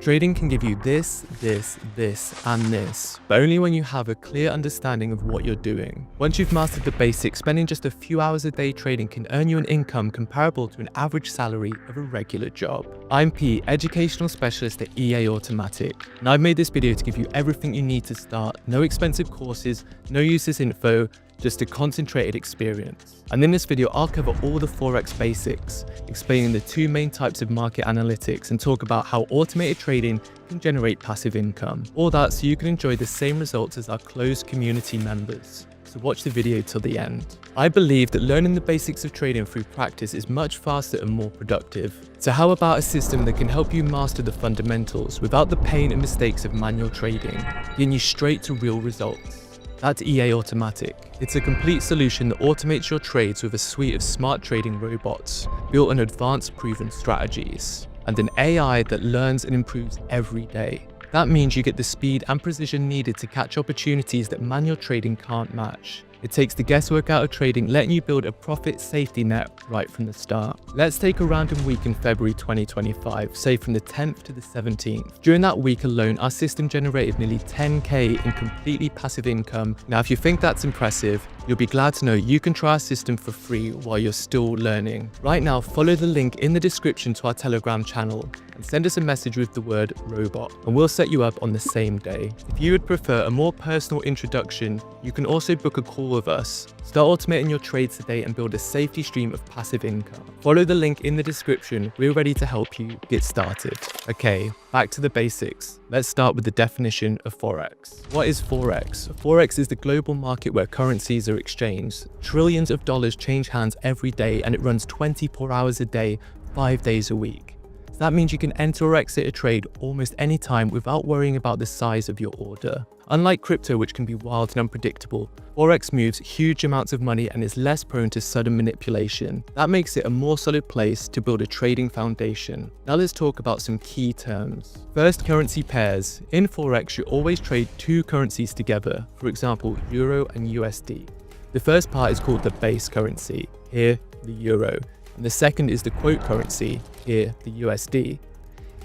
Trading can give you this, and this, but only when you have a clear understanding of what you're doing. Once you've mastered the basics, spending just a few hours a day trading can earn you an income comparable to an average salary of a regular job. I'm Pete, Educational Specialist at EA Automatic, and I've made this video to give you everything you need to start. No expensive courses, no useless info, just a concentrated experience. And in this video, I'll cover all the Forex basics, explaining the two main types of market analytics and talk about how automated trading can generate passive income. All that so you can enjoy the same results as our closed community members. So watch the video till the end. I believe that learning the basics of trading through practice is much faster and more productive. So how about a system that can help you master the fundamentals without the pain and mistakes of manual trading, getting you straight to real results? That's EA Automatic. It's a complete solution that automates your trades with a suite of smart trading robots built on advanced proven strategies, and an AI that learns and improves every day. That means you get the speed and precision needed to catch opportunities that manual trading can't match. It takes the guesswork out of trading, letting you build a profit safety net right from the start. Let's take a random week in February 2025, say from the 10th to the 17th. During that week alone, our system generated nearly 10K in completely passive income. Now, if you think that's impressive, you'll be glad to know you can try our system for free while you're still learning. Right now, follow the link in the description to our Telegram channel and send us a message with the word robot, and we'll set you up on the same day. If you would prefer a more personal introduction, you can also book a call with us. Start automating your trades today and build a safety stream of passive income. Follow the link in the description. We're ready to help you get started. Okay, back to the basics. Let's start with the definition of Forex. What is Forex? Forex is the global market where currencies are exchanged. Trillions of dollars change hands every day, and it runs 24 hours a day, 5 days a week. That means you can enter or exit a trade almost any time without worrying about the size of your order. Unlike crypto, which can be wild and unpredictable, Forex moves huge amounts of money and is less prone to sudden manipulation. That makes it a more solid place to build a trading foundation. Now let's talk about some key terms. First, currency pairs. In Forex, you always trade two currencies together, for example, Euro and USD. The first part is called the base currency, here the Euro. And the second is the quote currency, here the USD.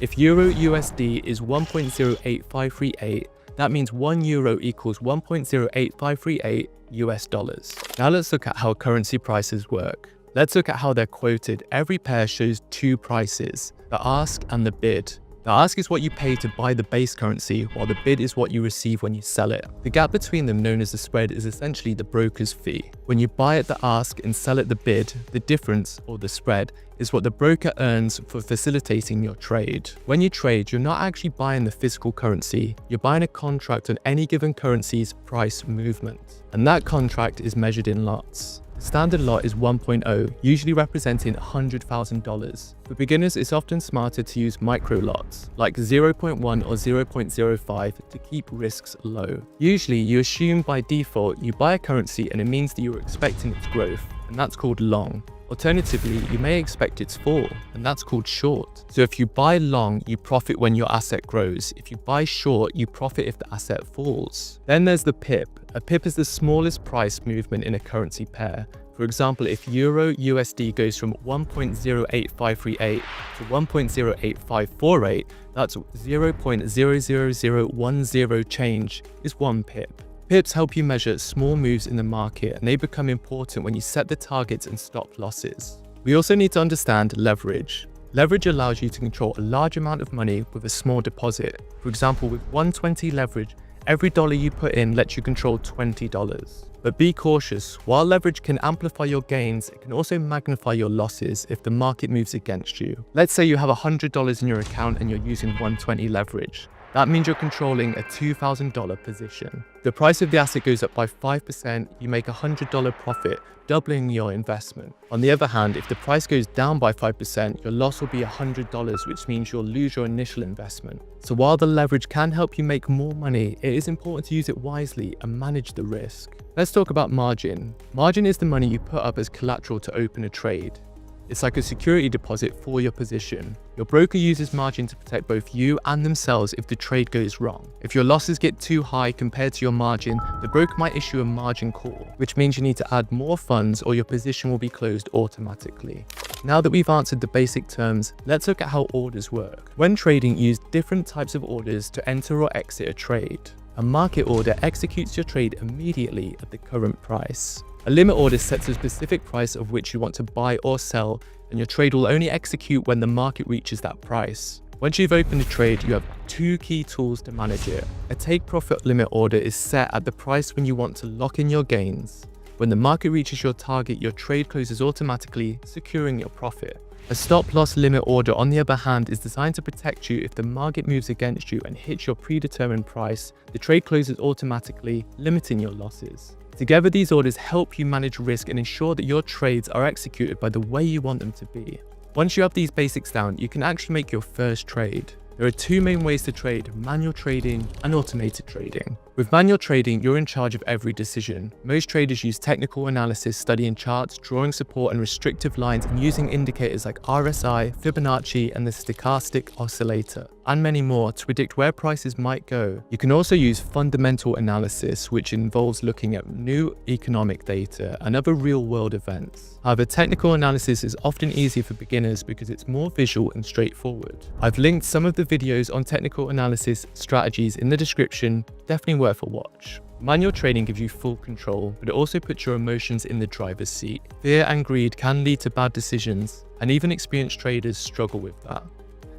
If Euro USD is 1.08538, that means 1 euro equals 1.08538 US dollars. Now let's look at how currency prices work. Let's look at how they're quoted. Every pair shows two prices, the ask and the bid. The ask is what you pay to buy the base currency, while the bid is what you receive when you sell it. The gap between them, known as the spread, is essentially the broker's fee. When you buy at the ask and sell at the bid, the difference, or the spread, is what the broker earns for facilitating your trade. When you trade, you're not actually buying the physical currency, you're buying a contract on any given currency's price movement. And that contract is measured in lots. The standard lot is 1.0, usually representing $100,000. For beginners, it's often smarter to use micro lots, like 0.1 or 0.05 to keep risks low. Usually, you assume by default you buy a currency and it means that you're expecting its growth, and that's called long. Alternatively, you may expect its fall, and that's called short. So if you buy long, you profit when your asset grows. If you buy short, you profit if the asset falls. Then there's the pip. A pip is the smallest price movement in a currency pair. For example, if Euro USD goes from 1.08538 to 1.08548, that's 0.00010 change is 1 pip. Pips help you measure small moves in the market, and they become important when you set the targets and stop losses. We also need to understand leverage. Leverage allows you to control a large amount of money with a small deposit. For example, with 120 leverage, every dollar you put in lets you control $20. But be cautious. While leverage can amplify your gains, it can also magnify your losses if the market moves against you. Let's say you have $100 in your account and you're using 120 leverage. That means you're controlling a $2,000 position. The price of the asset goes up by 5%, you make a $100 profit, doubling your investment. On the other hand, if the price goes down by 5%, your loss will be $100, which means you'll lose your initial investment. So while the leverage can help you make more money, it is important to use it wisely and manage the risk. Let's talk about margin. Margin is the money you put up as collateral to open a trade. It's like a security deposit for your position. Your broker uses margin to protect both you and themselves if the trade goes wrong. If your losses get too high compared to your margin, the broker might issue a margin call, which means you need to add more funds or your position will be closed automatically. Now that we've answered the basic terms, let's look at how orders work. When trading, use different types of orders to enter or exit a trade. A market order executes your trade immediately at the current price. A limit order sets a specific price of which you want to buy or sell, and your trade will only execute when the market reaches that price. Once you've opened a trade, you have two key tools to manage it. A take profit limit order is set at the price when you want to lock in your gains. When the market reaches your target, your trade closes automatically, securing your profit. A stop loss limit order, on the other hand, is designed to protect you if the market moves against you and hits your predetermined price. The trade closes automatically, limiting your losses. Together, these orders help you manage risk and ensure that your trades are executed by the way you want them to be. Once you have these basics down, you can actually make your first trade. There are two main ways to trade: manual trading and automated trading. With manual trading, you're in charge of every decision. Most traders use technical analysis, studying charts, drawing support and restrictive lines, and using indicators like RSI, Fibonacci, and the stochastic oscillator, and many more to predict where prices might go. You can also use fundamental analysis, which involves looking at new economic data and other real-world events. However, technical analysis is often easier for beginners because it's more visual and straightforward. I've linked some of the videos on technical analysis strategies in the description, definitely worth a watch. Manual trading gives you full control, but it also puts your emotions in the driver's seat. Fear and greed can lead to bad decisions, and even experienced traders struggle with that.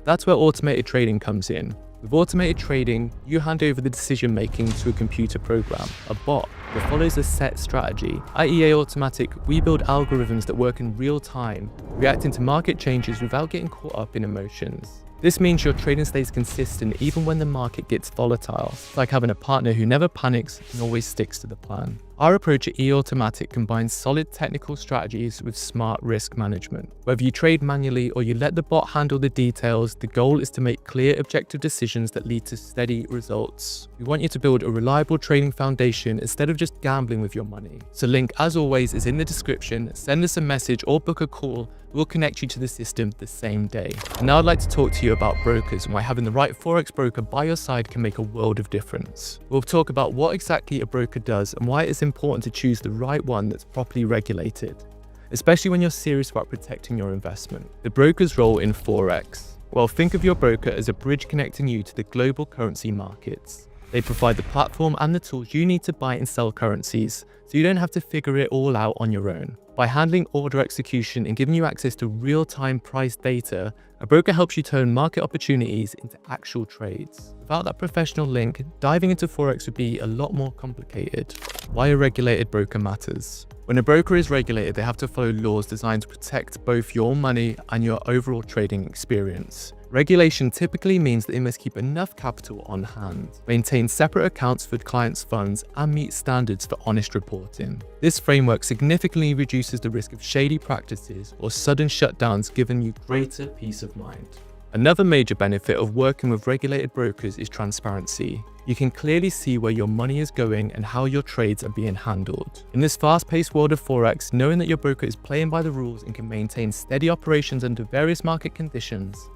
That's where automated trading comes in. With automated trading, you hand over the decision making to a computer program, a bot, that follows a set strategy. At EA Automatic, we build algorithms that work in real time, reacting to market changes without getting caught up in emotions. This means your trading stays consistent even when the market gets volatile. It's like having a partner who never panics and always sticks to the plan. Our approach at EA Automatic combines solid technical strategies with smart risk management. Whether you trade manually or you let the bot handle the details, the goal is to make clear, objective decisions that lead to steady results. We want you to build a reliable trading foundation instead of just gambling with your money. So link, as always, is in the description. Send us a message or book a call. We'll connect you to the system the same day. And now I'd like to talk to you about brokers and why having the right Forex broker by your side can make a world of difference. We'll talk about what exactly a broker does and why it's important to choose the right one that's properly regulated, especially when you're serious about protecting your investment. The broker's role in Forex. Well, think of your broker as a bridge connecting you to the global currency markets. They provide the platform and the tools you need to buy and sell currencies, so you don't have to figure it all out on your own. By handling order execution and giving you access to real-time price data, a broker helps you turn market opportunities into actual trades. Without that professional link, diving into Forex would be a lot more complicated. Why a regulated broker matters. When a broker is regulated, they have to follow laws designed to protect both your money and your overall trading experience. Regulation typically means that they must keep enough capital on hand, maintain separate accounts for clients' funds, and meet standards for honest reporting. This framework significantly reduces the risk of shady practices or sudden shutdowns, giving you greater peace of mind. Another major benefit of working with regulated brokers is transparency. You can clearly see where your money is going and how your trades are being handled. In this fast-paced world of Forex, knowing that your broker is playing by the rules and can maintain steady operations under various market conditions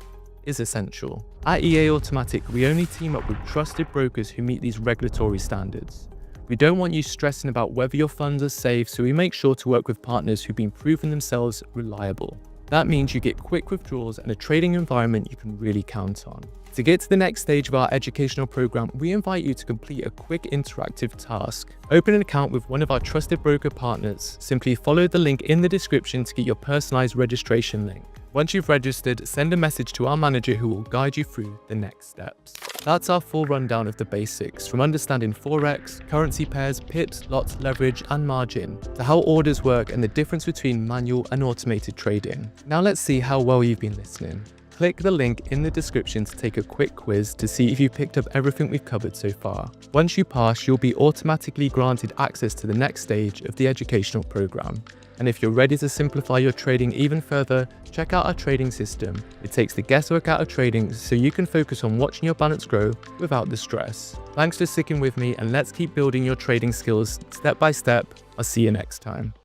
is essential. At EA Automatic, we only team up with trusted brokers who meet these regulatory standards. We don't want you stressing about whether your funds are safe, so we make sure to work with partners who've been proven themselves reliable. That means you get quick withdrawals and a trading environment you can really count on. To get to the next stage of our educational program, we invite you to complete a quick interactive task. Open an account with one of our trusted broker partners. Simply follow the link in the description to get your personalized registration link. Once you've registered, send a message to our manager who will guide you through the next steps. That's our full rundown of the basics, from understanding Forex, currency pairs, pips, lots, leverage, and margin, to how orders work and the difference between manual and automated trading. Now let's see how well you've been listening. Click the link in the description to take a quick quiz to see if you picked up everything we've covered so far. Once you pass, you'll be automatically granted access to the next stage of the educational program. And if you're ready to simplify your trading even further, check out our trading system. It takes the guesswork out of trading so you can focus on watching your balance grow without the stress. Thanks for sticking with me, and let's keep building your trading skills step by step. I'll see you next time.